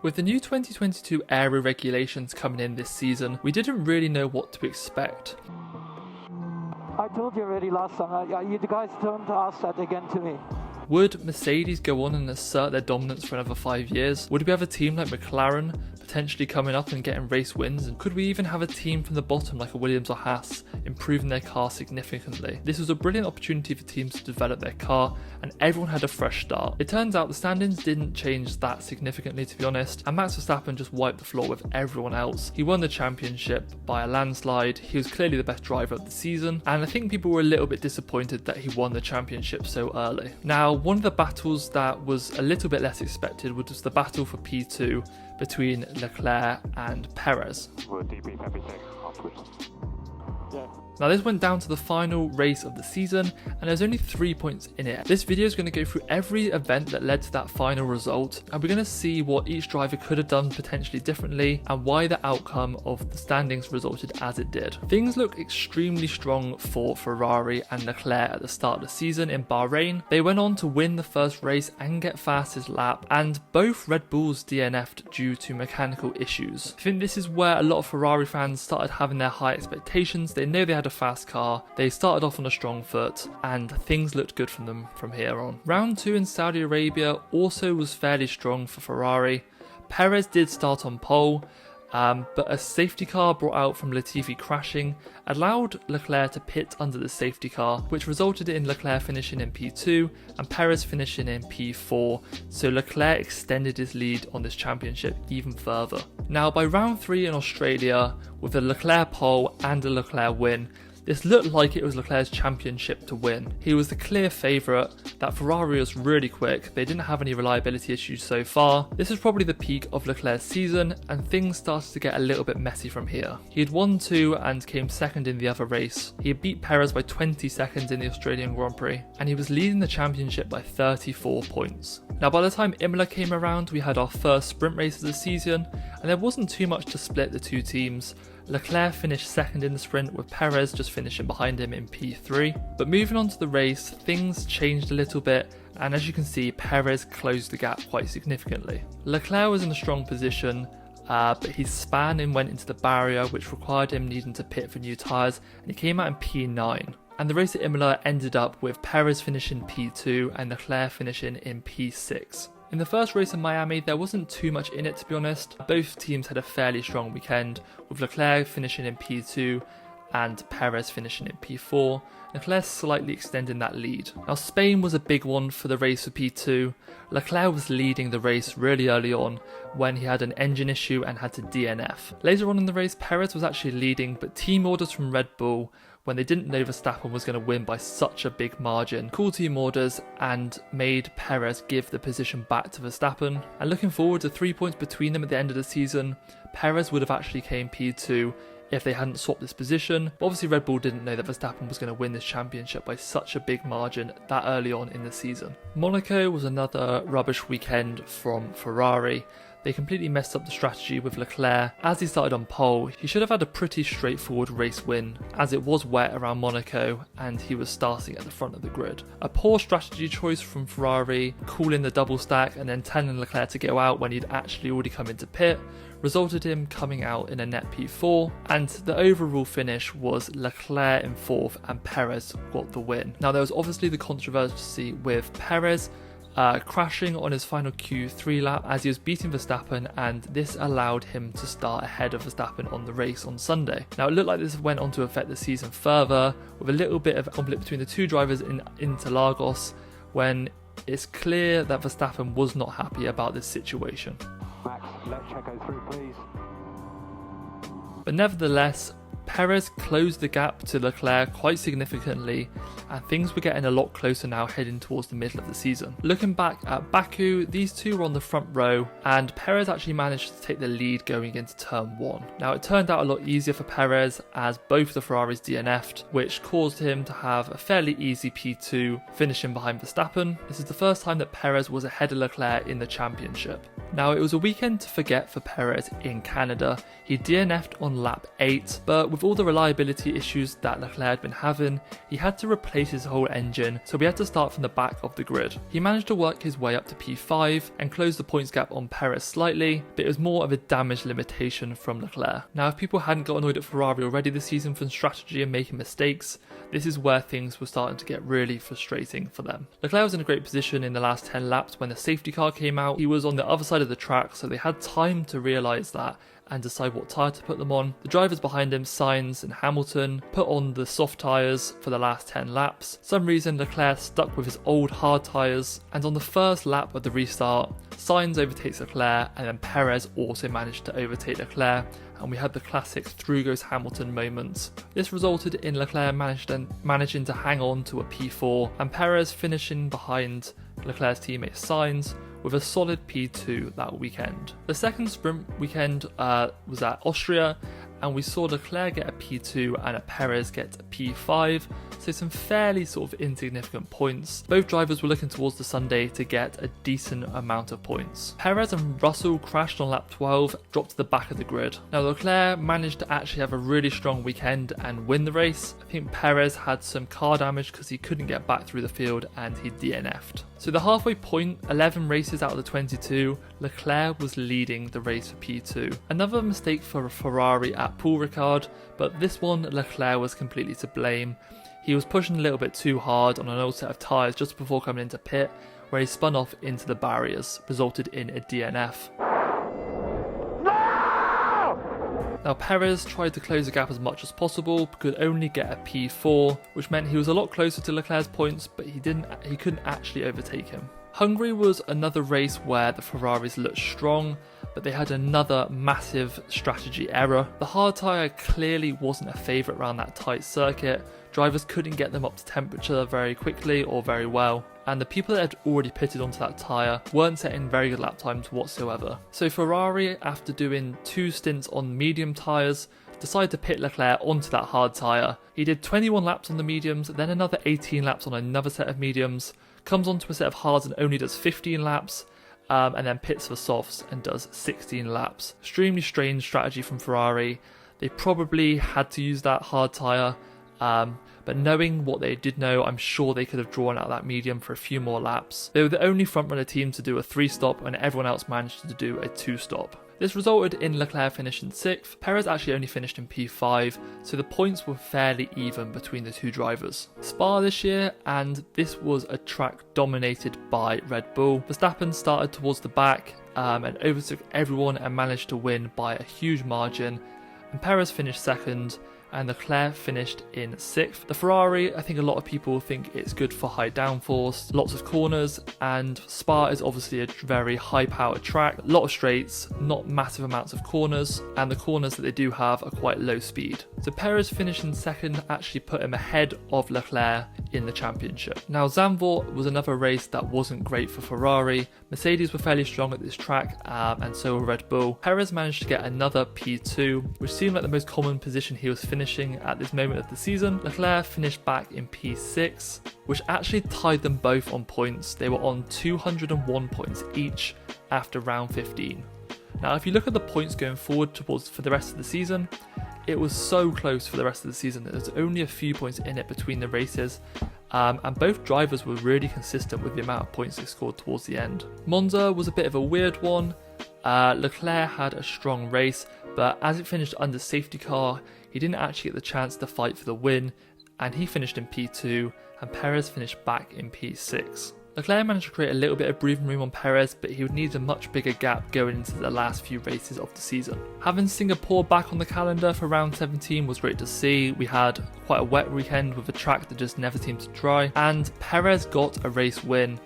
With the new 2022 aero regulations coming in this season, we didn't really know what to expect. I told you already last time, you guys don't ask that again to me. Would Mercedes go on and assert their dominance for another 5 years? Would we have a team like McLaren potentially coming up and getting race wins? And could we even have a team from the bottom like a Williams or Haas improving their car significantly? This was a brilliant opportunity for teams to develop their car, and everyone had a fresh start. It turns out the standings didn't change that significantly, to be honest, and Max Verstappen just wiped the floor with everyone else. He won the championship by a landslide. He was clearly the best driver of the season, and I think people were a little bit disappointed that he won the championship so early. Now, one of the battles that was a little bit less expected was the battle for P2 between Leclerc and Perez. We'll debrief everything afterwards. Yeah. Now this went down to the final race of the season, and there's only 3 points in it. This video is going to go through every event that led to that final result, and we're going to see what each driver could have done potentially differently and why the outcome of the standings resulted as it did. Things look extremely strong for Ferrari and Leclerc at the start of the season in Bahrain. They went on to win the first race and get fastest lap, and both Red Bulls DNF'd due to mechanical issues. I think this is where a lot of Ferrari fans started having their high expectations. They know they had a fast car, they started off on a strong foot, and things looked good from them from here on. Round 2 in Saudi Arabia also was fairly strong for Ferrari. Perez did start on pole, but a safety car brought out from Latifi crashing allowed Leclerc to pit under the safety car, which resulted in Leclerc finishing in P2 and Perez finishing in P4, so Leclerc extended his lead on this championship even further. Now by round 3 in Australia, with a Leclerc pole and a Leclerc win, this looked like it was Leclerc's championship to win. He was the clear favourite. That Ferrari was really quick, they didn't have any reliability issues so far. This was probably the peak of Leclerc's season, and things started to get a little bit messy from here. He had won 2 and came second in the other race. He had beat Perez by 20 seconds in the Australian Grand Prix, and he was leading the championship by 34 points. Now by the time Imola came around, we had our first sprint race of the season, and there wasn't too much to split the two teams. Leclerc finished second in the sprint, with Perez just finishing behind him in P3. But moving on to the race, things changed a little bit, and as you can see, Perez closed the gap quite significantly. Leclerc was in a strong position, but he span and went into the barrier, which required him needing to pit for new tyres, and he came out in P9. And the race at Imola ended up with Perez finishing P2 and Leclerc finishing in P6. In the first race in Miami, there wasn't too much in it, to be honest. Both teams had a fairly strong weekend, with Leclerc finishing in P2 and Perez finishing in P4, Leclerc slightly extending that lead. Now Spain was a big one for the race for P2. Leclerc was leading the race really early on when he had an engine issue and had to DNF. Later on in the race, Perez was actually leading, but team orders from Red Bull, when they didn't know Verstappen was going to win by such a big margin, called team orders and made Perez give the position back to Verstappen. And looking forward to 3 points between them at the end of the season, Perez would have actually came P2 if they hadn't swapped this position. But obviously Red Bull didn't know that Verstappen was going to win this championship by such a big margin that early on in the season. Monaco was another rubbish weekend from Ferrari. They completely messed up the strategy with Leclerc. As he started on pole, he should have had a pretty straightforward race win, as it was wet around Monaco and he was starting at the front of the grid. A poor strategy choice from Ferrari, calling the double stack and then telling Leclerc to go out when he'd actually already come into pit, resulted in him coming out in a net P4, and the overall finish was Leclerc in 4th and Perez got the win. Now there was obviously the controversy with Perez crashing on his final Q3 lap as he was beating Verstappen, and this allowed him to start ahead of Verstappen on the race on Sunday. Now it looked like this went on to affect the season further, with a little bit of conflict between the two drivers in Interlagos, when it's clear that Verstappen was not happy about this situation. Max, let Checo through, please. But nevertheless, Perez closed the gap to Leclerc quite significantly, and things were getting a lot closer now heading towards the middle of the season. Looking back at Baku, these two were on the front row, and Perez actually managed to take the lead going into turn 1. Now it turned out a lot easier for Perez as both the Ferraris DNF'd, which caused him to have a fairly easy P2, finishing behind Verstappen. This is the first time that Perez was ahead of Leclerc in the championship. Now, it was a weekend to forget for Perez in Canada. He DNF'd on lap 8, but with all the reliability issues that Leclerc had been having, he had to replace his whole engine, so we had to start from the back of the grid. He managed to work his way up to P5 and close the points gap on Perez slightly, but it was more of a damage limitation from Leclerc. Now, if people hadn't got annoyed at Ferrari already this season from strategy and making mistakes, this is where things were starting to get really frustrating for them. Leclerc was in a great position in the last 10 laps when the safety car came out. He was on the other side of the track, so they had time to realise that and decide what tyre to put them on. The drivers behind him, Sainz and Hamilton, put on the soft tyres for the last 10 laps. For some reason, Leclerc stuck with his old hard tyres, and on the first lap of the restart, Sainz overtakes Leclerc, and then Perez also managed to overtake Leclerc, and we had the classic through goes Hamilton moment. This resulted in Leclerc managing to hang on to a P4, and Perez finishing behind Leclerc's teammate Sainz with a solid P2 that weekend. The second sprint weekend was at Austria, and we saw Leclerc get a P2 and a Perez get a P5, so some fairly sort of insignificant points. Both drivers were looking towards the Sunday to get a decent amount of points. Perez and Russell crashed on lap 12, dropped to the back of the grid. Now, Leclerc managed to actually have a really strong weekend and win the race. I think Perez had some car damage because he couldn't get back through the field and he DNF'd. So the halfway point, 11 races out of the 22, Leclerc was leading the race for P2. Another mistake for a Ferrari at Paul Ricard, but this one Leclerc was completely to blame. He was pushing a little bit too hard on an old set of tyres just before coming into pit, where he spun off into the barriers, resulted in a DNF. Now, Perez tried to close the gap as much as possible, but could only get a P4, which meant he was a lot closer to Leclerc's points, but he couldn't actually overtake him. Hungary was another race where the Ferraris looked strong, but they had another massive strategy error. The hard tyre clearly wasn't a favourite around that tight circuit. Drivers couldn't get them up to temperature very quickly or very well, and the people that had already pitted onto that tyre weren't setting very good lap times whatsoever. So Ferrari, after doing 2 stints on medium tyres, decided to pit Leclerc onto that hard tyre. He did 21 laps on the mediums, then another 18 laps on another set of mediums, comes onto a set of hards and only does 15 laps, and then pits for softs and does 16 laps. Extremely strange strategy from Ferrari. They probably had to use that hard tyre, but knowing what they did know, I'm sure they could have drawn out that medium for a few more laps. They were the only front-runner team to do a 3-stop, and everyone else managed to do a 2-stop. This resulted in Leclerc finishing 6th. Perez actually only finished in P5, so the points were fairly even between the two drivers. Spa this year, and this was a track dominated by Red Bull. Verstappen started towards the back and overtook everyone and managed to win by a huge margin, and Perez finished 2nd, and Leclerc finished in 6th. The Ferrari, I think a lot of people think it's good for high downforce, lots of corners, and Spa is obviously a very high powered track, a lot of straights, not massive amounts of corners, and the corners that they do have are quite low speed. So Perez finishing 2nd actually put him ahead of Leclerc in the championship. Now, Zandvoort was another race that wasn't great for Ferrari. Mercedes were fairly strong at this track, and so were Red Bull. Perez managed to get another P2, which seemed like the most common position he was finishing at this moment of the season. Leclerc finished back in P6, which actually tied them both on points. They were on 201 points each after round 15. Now, if you look at the points going forward for the rest of the season, it was so close for the rest of the season that there's only a few points in it between the races, and both drivers were really consistent with the amount of points they scored towards the end. Monza was a bit of a weird one. Leclerc had a strong race, but as it finished under safety car, he didn't actually get the chance to fight for the win, and he finished in P2, and Perez finished back in P6. Leclerc managed to create a little bit of breathing room on Perez, but he would need a much bigger gap going into the last few races of the season. Having Singapore back on the calendar for round 17 was great to see. We had quite a wet weekend with a track that just never seemed to dry, and Perez got a race win,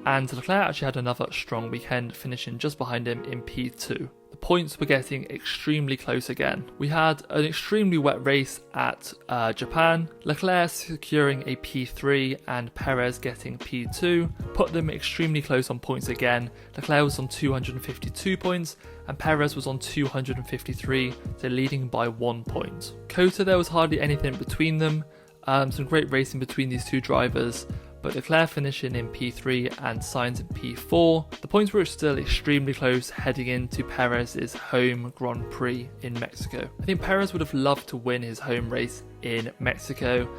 and Leclerc actually had another strong weekend, finishing just behind him in P2. The points were getting extremely close again. We had an extremely wet race at Japan, Leclerc securing a P3 and Perez getting P2, put them extremely close on points again. Leclerc was on 252 points and Perez was on 253, so leading by 1 point. COTA, there was hardly anything between them, some great racing between these two drivers, but Leclerc finishing in P3 and Sainz in P4. The points were still extremely close heading into Perez's home Grand Prix in Mexico. I think Perez would have loved to win his home race in Mexico,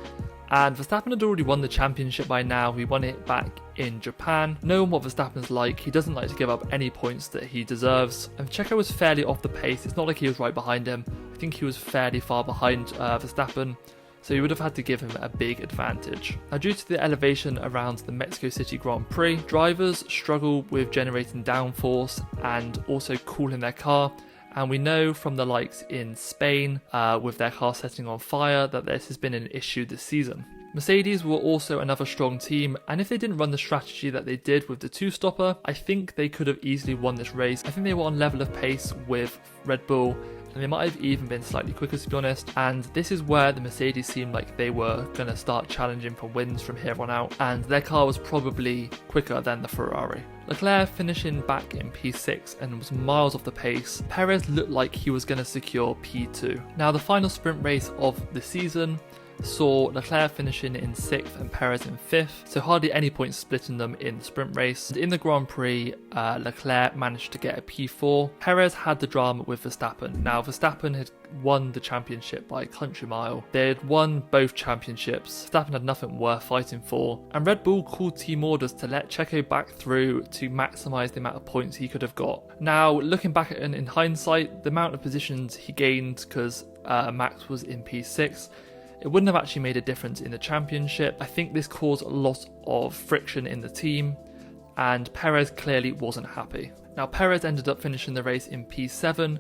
and Verstappen had already won the championship by now. He won it back in Japan. Knowing what Verstappen's like, he doesn't like to give up any points that he deserves, and Checo was fairly off the pace. It's not like he was right behind him. I think he was fairly far behind Verstappen, so he would have had to give him a big advantage. Now, due to the elevation around the Mexico City Grand Prix, drivers struggle with generating downforce and also cooling their car. And we know from the likes in Spain, with their car setting on fire, that this has been an issue this season. Mercedes were also another strong team, and if they didn't run the strategy that they did with the two-stopper, I think they could have easily won this race. I think they were on level of pace with Red Bull, and they might have even been slightly quicker, to be honest. And this is where the Mercedes seemed like they were going to start challenging for wins from here on out, and their car was probably quicker than the Ferrari. Leclerc finishing back in P6 and was miles off the pace. Perez looked like he was going to secure P2. Now, the final sprint race of the season saw Leclerc finishing in 6th and Perez in 5th, so hardly any points splitting them in the sprint race. And in the Grand Prix, Leclerc managed to get a P4. Perez had the drama with Verstappen. Now, Verstappen had won the championship by a country mile. They had won both championships. Verstappen had nothing worth fighting for, and Red Bull called team orders to let Checo back through to maximise the amount of points he could have got. Now, looking back at it in hindsight, the amount of positions he gained, because Max was in P6, it wouldn't have actually made a difference in the championship. I think this caused a lot of friction in the team, and Perez clearly wasn't happy. Now, Perez ended up finishing the race in P7,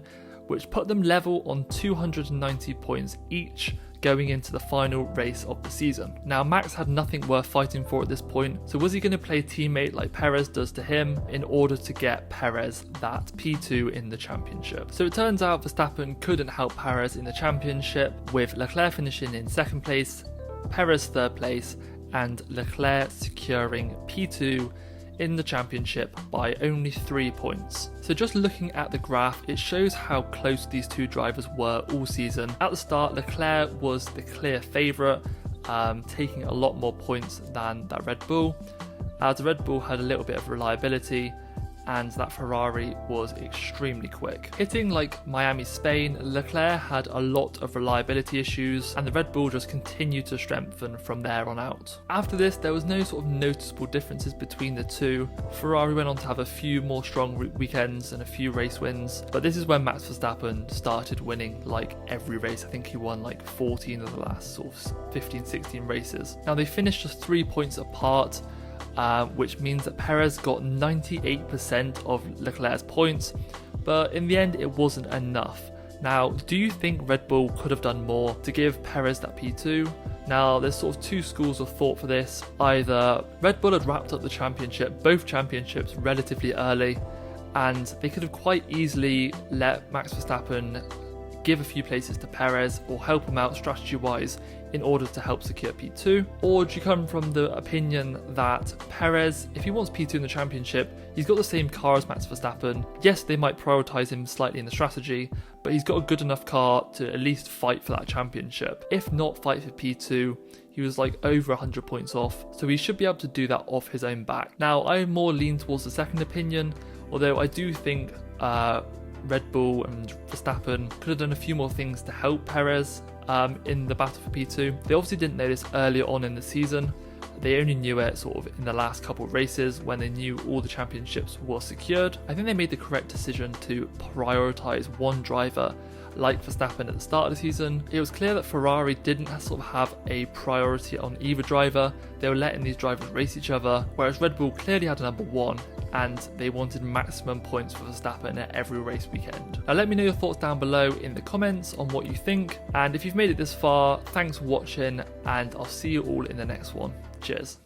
which put them level on 290 points each going into the final race of the season. Now, Max had nothing worth fighting for at this point, so was he going to play teammate like Perez does to him in order to get Perez that P2 in the championship? So it turns out Verstappen couldn't help Perez in the championship, with Leclerc finishing in 2nd place, Perez 3rd place, and Leclerc securing P2 in the championship by only 3 points. So just looking at the graph, it shows how close these two drivers were all season. At the start, Leclerc was the clear favourite, taking a lot more points than that Red Bull, as the Red Bull had a little bit of reliability and that Ferrari was extremely quick. Hitting like Miami, Spain, Leclerc had a lot of reliability issues, and the Red Bull just continued to strengthen from there on out. After this, there was no sort of noticeable differences between the two. Ferrari went on to have a few more strong weekends and a few race wins, but this is when Max Verstappen started winning like every race. I think he won like 14 of the last sort of 15-16 races. Now, they finished just 3 points apart, which means that Perez got 98% of Leclerc's points, but in the end it wasn't enough. Now, do you think Red Bull could have done more to give Perez that P2? Now, there's sort of two schools of thought for this. Either Red Bull had wrapped up the championship, both championships, relatively early, and they could have quite easily let Max Verstappen give a few places to Perez or help him out strategy-wise in order to help secure P2? Or do you come from the opinion that Perez, if he wants P2 in the championship, he's got the same car as Max Verstappen. Yes, they might prioritise him slightly in the strategy, but he's got a good enough car to at least fight for that championship. If not fight for P2, he was like over 100 points off, so he should be able to do that off his own back. Now, I more lean towards the second opinion, although I do think Red Bull and Verstappen could have done a few more things to help Perez in the battle for P2. They obviously didn't know this earlier on in the season. They only knew it sort of in the last couple of races when they knew all the championships were secured. I think they made the correct decision to prioritise one driver like Verstappen at the start of the season. It was clear that Ferrari didn't sort of have a priority on either driver. They were letting these drivers race each other, whereas Red Bull clearly had a number one, and they wanted maximum points for Verstappen at every race weekend. Now, let me know your thoughts down below in the comments on what you think, and if you've made it this far, thanks for watching, and I'll see you all in the next one. Cheers.